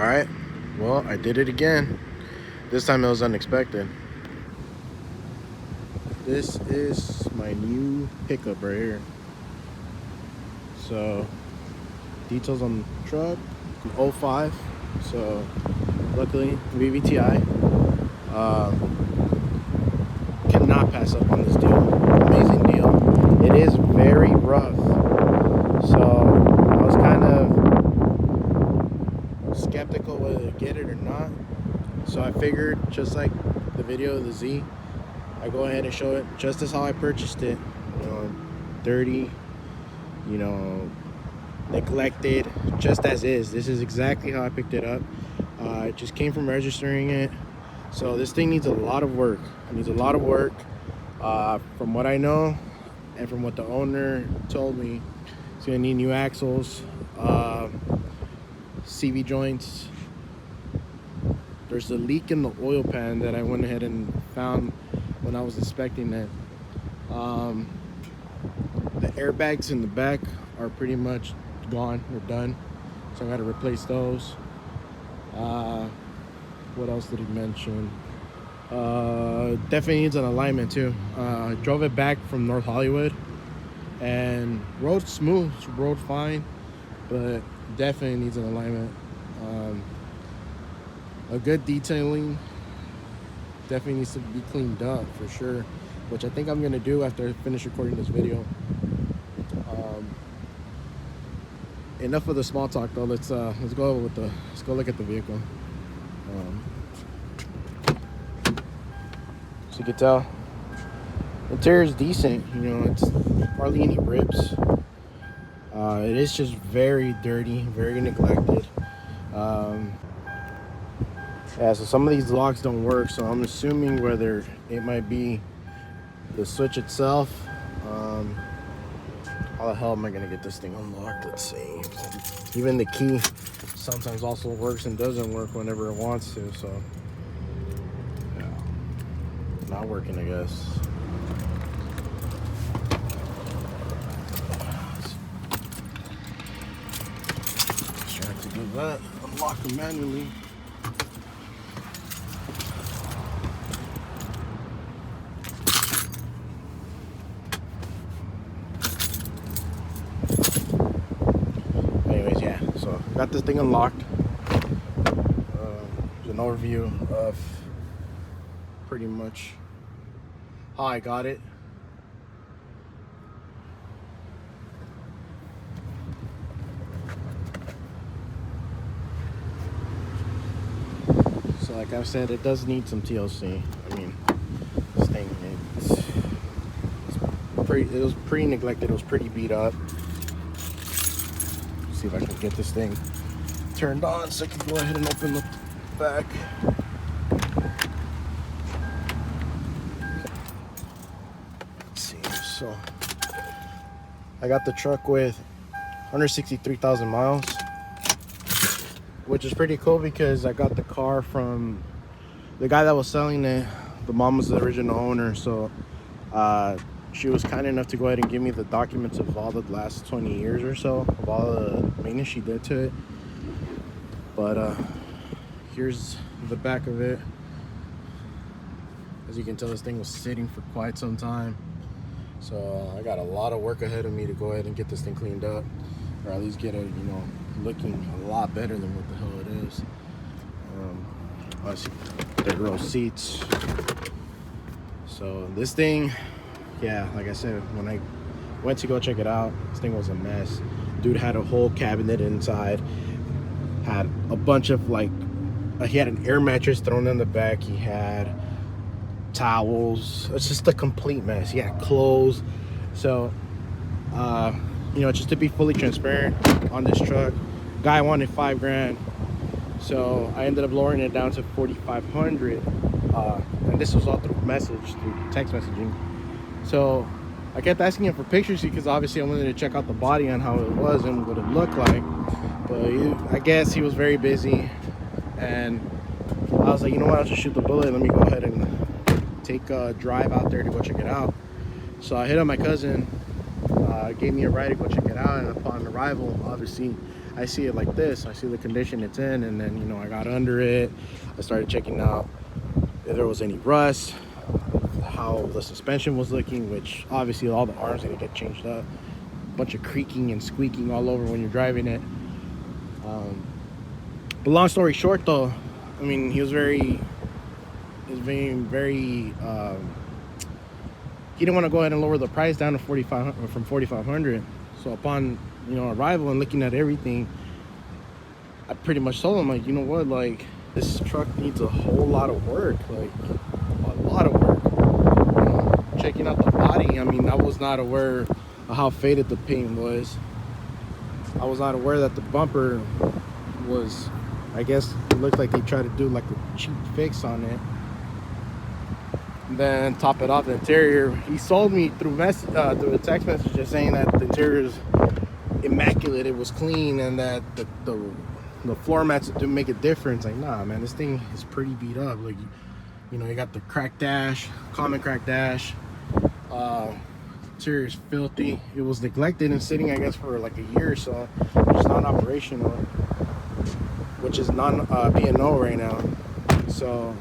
Alright, well, I did it again. This time it was unexpected. This is my new pickup right here. So, details on the truck, an 05. So, luckily, VVTI. Cannot pass up on this deal. Amazing deal. It is very rough. So, I was kind of skeptical whether to get it or not. So I figured, just like the video of the Z, I go ahead and show it just as how I purchased it. Dirty, neglected, just as is. This is exactly how I picked it up. It just came from registering it. So this thing needs a lot of work. It needs a lot of work. From what I know and from what the owner told me, it's gonna need new axles, CV joints. There's a leak in the oil pan that I went ahead and found when I was inspecting it. The airbags in the back are pretty much gone. They're done. So I got to replace those. What else did he mention? Definitely needs an alignment too. I drove it back from North Hollywood and rode smooth, rode fine, but definitely needs an alignment. A good detailing. Definitely needs to be cleaned up for sure, which I think I'm gonna do after I finish recording this video. Enough of the small talk though. Let's go look at the vehicle. So you can tell, interior is decent. It's hardly any rips. It is just very dirty, very neglected. Yeah, so some of these locks don't work, so I'm assuming whether it might be the switch itself. How the hell am I gonna get this thing unlocked? Let's see. Even the key sometimes also works and doesn't work whenever it wants to, so yeah, not working, I guess. Try to do that. Unlock them manually. Anyways, yeah, so got this thing unlocked. There's an overview of pretty much how I got it. So like I said, it does need some TLC. I mean, this thing, it was pretty neglected. It was pretty beat up. See if I can get this thing turned on so I can go ahead and open the back. Let's see. So I got the truck with 163,000 miles, which is pretty cool because I got the car from the guy that was selling it. The mom was the original owner, so she was kind enough to go ahead and give me the documents of all the last 20 years or so of all the maintenance she did to it. But here's the back of it. As you can tell, this thing was sitting for quite some time, so I got a lot of work ahead of me to go ahead and get this thing cleaned up, or at least get it, looking a lot better than what the hell it is. I see third row seats. So this thing, yeah, like I said, when I went to go check it out, this thing was a mess. Dude had a whole cabinet inside, had a bunch of he had an air mattress thrown in the back, he had towels. It's just a complete mess. He had clothes. So just to be fully transparent on this truck, guy wanted $5,000, so I ended up lowering it down to $4,500, and this was all through text messaging. So I kept asking him for pictures because obviously I wanted to check out the body and how it was and what it looked like, but I guess he was very busy, and I was like, you know what, I'll just shoot the bullet. Let me go ahead and take a drive out there to go check it out. So I hit up my cousin, gave me a ride to go check it out, and upon arrival, obviously I see it like this. I see the condition it's in, and then, you know, I got under it. I started checking out if there was any rust, how the suspension was looking, which obviously all the arms need to get changed up. A bunch of creaking and squeaking all over when you're driving it. But long story short, though, I mean, he was being very. He didn't want to go ahead and lower the price down to 4,500 from 4,500. So upon, you know, arrival and looking at everything, I pretty much told him, like, you know what, like, this truck needs a whole lot of work, like a lot of work. You know, checking out the body, I mean, I was not aware of how faded the paint was. I was not aware that the bumper was, I guess it looked like they tried to do like a cheap fix on it. And then top it off, the interior, he sold me through a text message just saying that the interior is immaculate, it was clean, and that the floor mats didn't make a difference. Like, nah, man, this thing is pretty beat up. Like, you know, you got the cracked dash, common cracked dash. Interior is filthy. It was neglected and sitting, I guess, for like a year or so. It's non-operational, which is B&O right now. So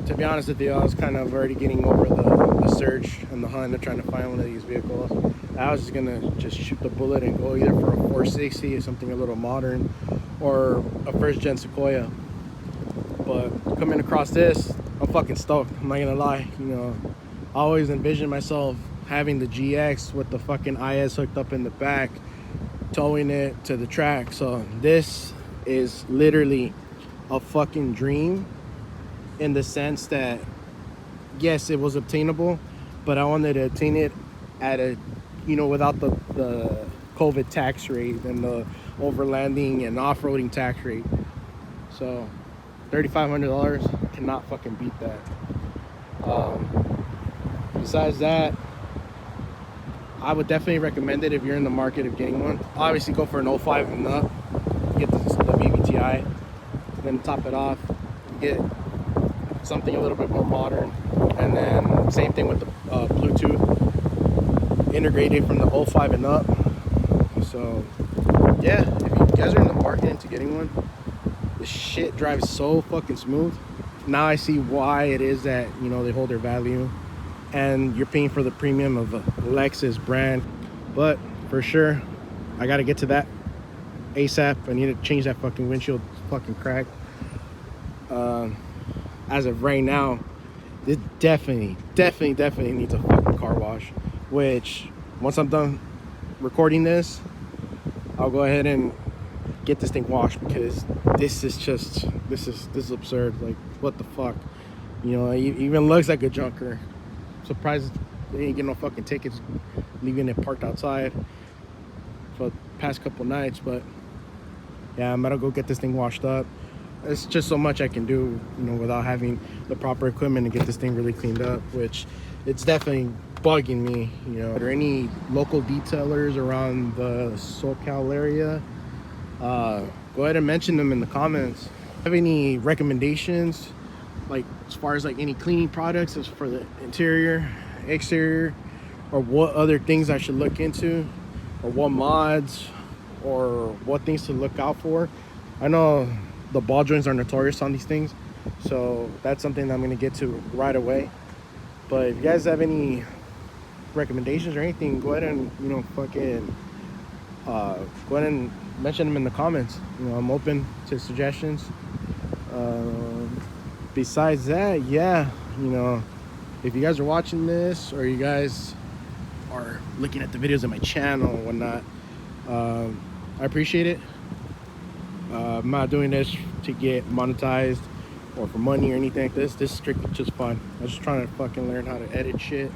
to be honest with you, I was kind of already getting over the search and the hunt of trying to find one of these vehicles. I was just gonna shoot the bullet and go either for a 460 or something a little modern, or a first gen Sequoia. But coming across this, I'm fucking stoked. I'm not gonna lie. You know, I always envisioned myself having the GX with the fucking IS hooked up in the back, towing it to the track. So this is literally a fucking dream, in the sense that, yes, it was obtainable, but I wanted to obtain it at a, you know, without the COVID tax rate and the overlanding and off-roading tax rate. So $3,500, cannot fucking beat that. Besides that, I would definitely recommend it if you're in the market of getting one. Obviously go for an 05 and up, get the VVTi, then top it off, get something a little bit more modern. And then same thing with the Bluetooth, integrated from the 05 and up. So yeah, if you guys are in the market into getting one, the shit drives so fucking smooth. Now I see why it is that, you know, they hold their value, and you're paying for the premium of a Lexus brand. But for sure, I gotta get to that ASAP. I need to change that fucking windshield. It's fucking cracked. As of right now, it definitely needs a fucking car wash. Which, once I'm done recording this, I'll go ahead and get this thing washed, because this is absurd. Like, what the fuck? You know, it even looks like a junker. Surprised they ain't get no fucking tickets leaving it parked outside for the past couple nights. But yeah, I'm gonna go get this thing washed up. It's just so much I can do, you know, without having the proper equipment to get this thing really cleaned up, which it's definitely bugging me. You know, are there any local detailers around the SoCal area? Go ahead and mention them in the comments. Have any recommendations, like as far as like any cleaning products as for the interior, exterior, or what other things I should look into, or what mods, or what things to look out for? I know the ball joints are notorious on these things, so that's something that I'm going to get to right away. But if you guys have any recommendations or anything, go ahead and, you know, fucking go ahead and mention them in the comments. You know, I'm open to suggestions. Besides that, yeah, you know, if you guys are watching this, or you guys are looking at the videos on my channel and whatnot, I appreciate it. I'm not doing this to get monetized or for money or anything like this. This is strictly just fun. I'm just trying to fucking learn how to edit shit,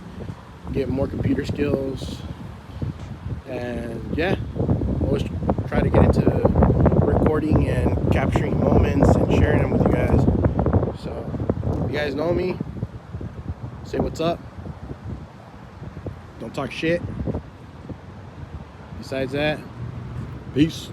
get more computer skills, and yeah, always try to get into recording and capturing moments and sharing them with you guys. So if you guys know me, say what's up, don't talk shit. Besides that, peace.